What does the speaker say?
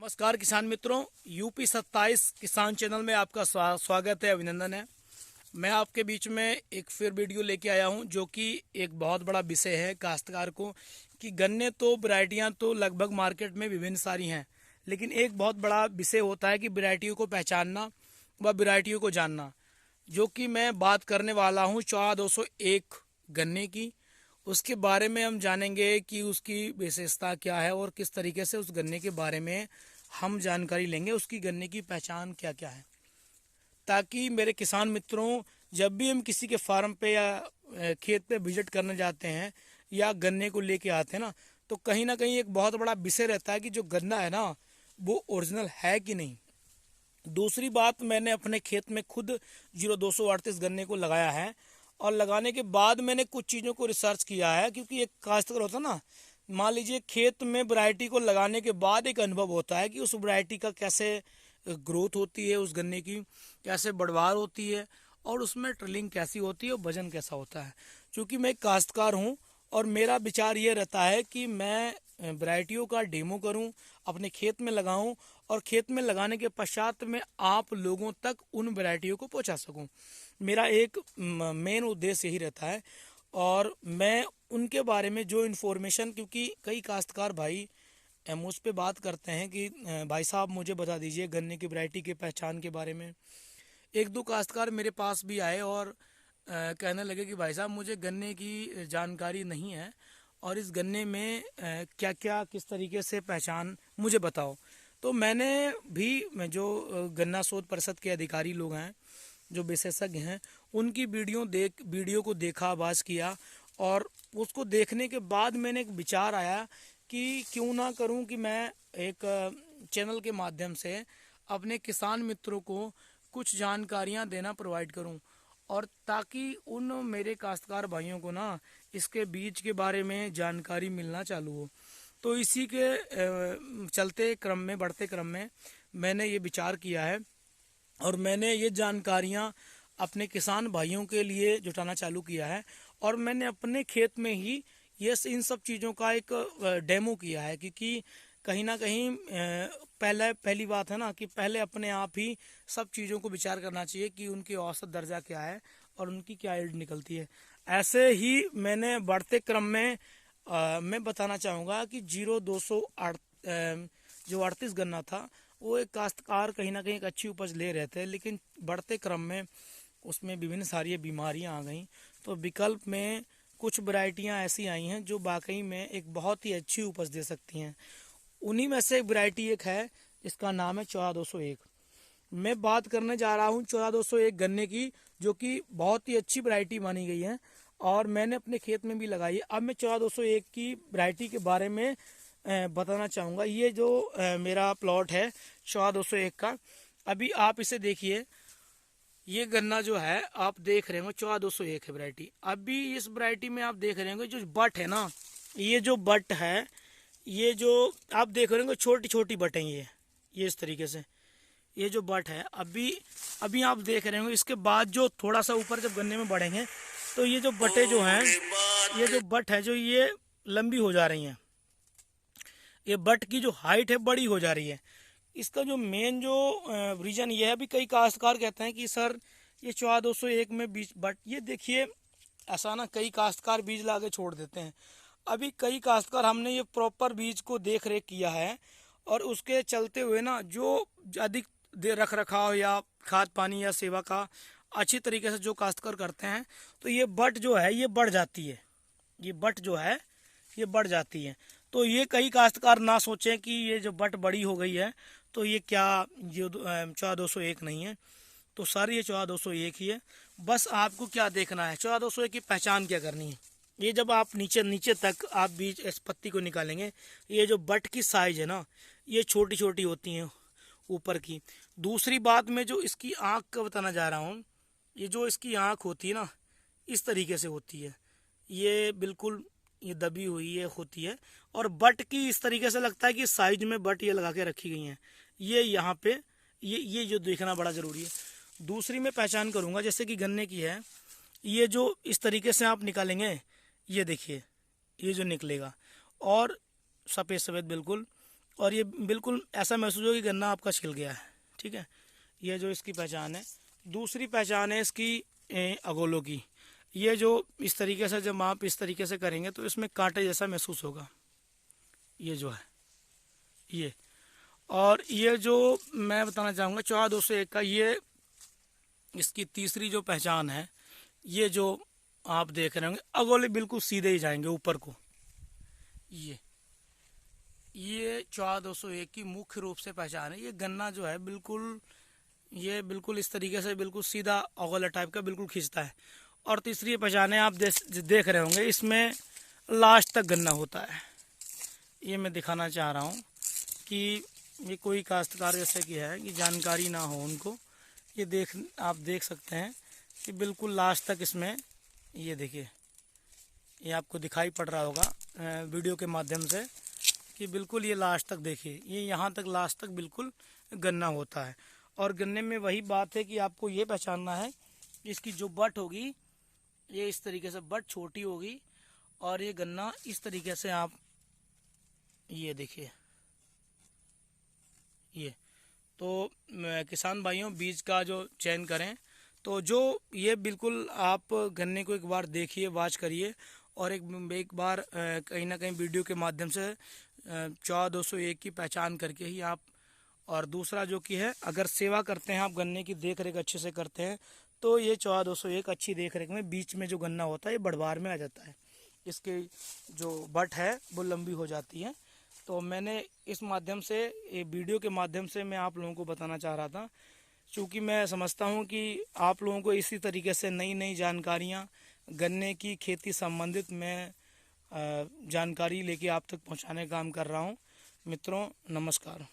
नमस्कार किसान मित्रों, यूपी 27 किसान चैनल में आपका स्वागत है, अभिनंदन है। मैं आपके बीच में एक फिर वीडियो लेके आया हूं जो कि एक बहुत बड़ा विषय है काश्तकार को कि गन्ने तो वैरायटियां तो लगभग मार्केट में विभिन्न सारी हैं, लेकिन एक बहुत बड़ा विषय होता है कि वैरायटियों को पहचानना व वैरायटियों को जानना, जो कि मैं बात करने वाला हूं 14201 गन्ने की। उसके बारे में हम जानेंगे कि उसकी विशेषता क्या है और किस तरीके से उस गन्ने के बारे में हम जानकारी लेंगे, उसकी गन्ने की पहचान क्या क्या है, ताकि मेरे किसान मित्रों जब भी हम किसी के फार्म पे या खेत पे विजिट करने जाते हैं या गन्ने को लेके आते हैं ना, तो कहीं ना कहीं एक बहुत बड़ा विषय रहता है कि जो गन्ना है ना वो ओरिजिनल है कि नहीं। दूसरी बात, मैंने अपने खेत में खुद 0238 गन्ने को लगाया है और लगाने के बाद मैंने कुछ चीज़ों को रिसर्च किया है, क्योंकि एक काश्तकार होता है ना, मान लीजिए खेत में वैरायटी को लगाने के बाद एक अनुभव होता है कि उस वैरायटी का कैसे ग्रोथ होती है, उस गन्ने की कैसे बढ़वार होती है और उसमें ट्रिलिंग कैसी होती है और वजन कैसा होता है। क्योंकि मैं एक काश्तकार हूँ और मेरा विचार ये रहता है कि मैं वैरायटियों का डेमो करूं, अपने खेत में लगाऊं और खेत में लगाने के पश्चात में आप लोगों तक उन वैरायटियों को पहुंचा सकूं। मेरा एक मेन उद्देश्य यही रहता है। और मैं उनके बारे में जो इन्फॉर्मेशन, क्योंकि कई काश्तकार भाई मुझ पे बात करते हैं कि भाई साहब मुझे बता दीजिए गन्ने की वैरायटी की पहचान के बारे में। एक दो काश्तकार मेरे पास भी आए और कहने लगे कि भाई साहब मुझे गन्ने की जानकारी नहीं है और इस गन्ने में क्या क्या किस तरीके से पहचान मुझे बताओ। तो मैंने भी जो गन्ना शोध परिषद के अधिकारी लोग हैं, जो विशेषज्ञ हैं, उनकी वीडियो को देखा, आवाज़ किया और उसको देखने के बाद मैंने एक विचार आया कि क्यों ना करूं कि मैं एक चैनल के माध्यम से अपने किसान मित्रों को कुछ जानकारियां देना प्रोवाइड करूं, और ताकि उन मेरे काश्तकार भाइयों को ना इसके बीज के बारे में जानकारी मिलना चालू हो। तो इसी के चलते क्रम में, बढ़ते क्रम में मैंने ये विचार किया है और मैंने ये जानकारियाँ अपने किसान भाइयों के लिए जुटाना चालू किया है। और मैंने अपने खेत में ही ये इन सब चीज़ों का एक डेमो किया है, क्योंकि कहीं ना कहीं पहली बात है ना कि पहले अपने आप ही सब चीज़ों को विचार करना चाहिए कि उनकी औसत दर्जा क्या है और उनकी क्या यील्ड निकलती है। ऐसे ही मैंने बढ़ते क्रम में मैं बताना चाहूँगा कि 0208 जो 38 गन्ना था, वो एक काश्तकार कहीं ना कहीं एक अच्छी उपज ले रहे थे, लेकिन बढ़ते क्रम में उसमें विभिन्न सारी बीमारियां आ गई। तो विकल्प में कुछ वैरायटियां ऐसी आई हैं जो वाकई में एक बहुत ही अच्छी उपज दे सकती हैं। उन्हीं में से एक वैरायटी एक है जिसका नाम है 14201। मैं बात करने जा रहा हूँ 14201 गन्ने की, जो कि बहुत ही अच्छी वैरायटी मानी गई है और मैंने अपने खेत में भी लगाई है। अब मैं 14201 की वैरायटी के बारे में बताना चाहूँगा। ये जो मेरा प्लॉट है 14201 का, अभी आप इसे देखिए, ये गन्ना जो है आप देख रहे होंगे 14201 है वैरायटी। अभी इस वैरायटी में आप देख रहे होंगे जो बट है ना, ये जो बट है, ये जो आप देख रहे होंगे छोटी छोटी बट हैं, ये इस तरीके से ये जो बट है अभी अभी आप देख रहे होंगे। इसके बाद जो थोड़ा सा ऊपर जब गन्ने में बढ़ेंगे तो ये जो बटें जो हैं, ये जो बट है जो ये लंबी हो जा रही हैं, ये बट की जो हाइट है बड़ी हो जा रही है। इसका जो मेन जो रीज़न ये है, भी कई काश्तकार कहते हैं कि सर ये 14201 में बीज बट, ये देखिए ऐसा ना कई काश्तकार बीज ला के छोड़ देते हैं। अभी कई काश्तकार हमने ये प्रॉपर बीज को देख रेख किया है और उसके चलते हुए ना जो अधिक देर रख रखाव या खाद पानी या सेवा का अच्छी तरीके से जो काश्तकार करते हैं, तो ये बट जो है ये बढ़ जाती है, ये बट जो है ये बढ़ जाती है। तो ये कई काश्तकार ना सोचें कि ये जो बट बड़ी हो गई है तो ये क्या ये 14201 नहीं है। तो सर ये 14201 ही है। बस आपको क्या देखना है, 14201 की पहचान क्या करनी है। ये जब आप नीचे नीचे तक आप बीज इस पत्ती को निकालेंगे, ये जो बट की साइज है ना, ये छोटी छोटी होती हैं ऊपर की। दूसरी बात, मैं जो इसकी आँख का बताना जा रहा हूँ, ये जो इसकी आँख होती है ना, इस तरीके से होती है, ये बिल्कुल ये दबी हुई है होती है। और बट की इस तरीके से लगता है कि साइज में बट ये लगा के रखी गई हैं, ये यहाँ पे ये जो देखना बड़ा ज़रूरी है। दूसरी मैं पहचान करूँगा, जैसे कि गन्ने की है, ये जो इस तरीके से आप निकालेंगे, ये देखिए ये जो निकलेगा और सफ़ेद सफ़ेद बिल्कुल, और ये बिल्कुल ऐसा महसूस होगा कि गन्ना आपका छिल गया है। ठीक है, ये जो इसकी पहचान है। दूसरी पहचान है इसकी अगोलों की। ये जो इस तरीके से जब आप इस तरीके से करेंगे तो इसमें कांटे जैसा महसूस होगा, ये जो है ये। और ये जो मैं बताना चाहूँगा 14-201 का, ये इसकी तीसरी जो पहचान है, ये जो आप देख रहे होंगे अगोले बिल्कुल सीधे ही जाएंगे ऊपर को। ये 14-201 की मुख्य रूप से पहचान है। ये गन्ना जो है बिल्कुल, ये बिल्कुल इस तरीके से बिल्कुल सीधा अगोला टाइप का बिल्कुल खींचता है। और तीसरी पहचान है, आप देख रहे होंगे इसमें लास्ट तक गन्ना होता है। ये मैं दिखाना चाह रहा हूँ कि ये कोई काश्तकार जैसे कि है कि जानकारी ना हो उनको, ये आप देख सकते हैं कि बिल्कुल लास्ट तक इसमें, ये देखिए, ये आपको दिखाई पड़ रहा होगा वीडियो के माध्यम से कि बिल्कुल ये लास्ट तक देखिए, ये यहाँ तक लास्ट तक बिल्कुल गन्ना होता है। और गन्ने में वही बात है कि आपको ये पहचानना है कि इसकी जो बट होगी ये इस तरीके से बट छोटी होगी, और ये गन्ना इस तरीके से आप ये देखिए ये। तो किसान भाइयों, बीज का जो चयन करें तो जो ये बिल्कुल आप गन्ने को एक बार देखिए, वॉच करिए, और एक बार कहीं ना कहीं वीडियो के माध्यम से 14-201 की पहचान करके ही आप। और दूसरा जो कि है, अगर सेवा करते हैं आप, गन्ने की देख रेख अच्छे से करते हैं, तो ये 14-201 अच्छी देख रेख में बीच में जो गन्ना होता है ये बढ़वार में आ जाता है, इसके जो बट है वो लंबी हो जाती है। तो मैंने इस माध्यम से, ये वीडियो के माध्यम से मैं आप लोगों को बताना चाह रहा था, क्योंकि मैं समझता हूँ कि आप लोगों को इसी तरीके से नई नई जानकारियाँ गन्ने की खेती संबंधित मैं जानकारी लेके आप तक पहुँचाने का काम कर रहा हूँ। मित्रों, नमस्कार।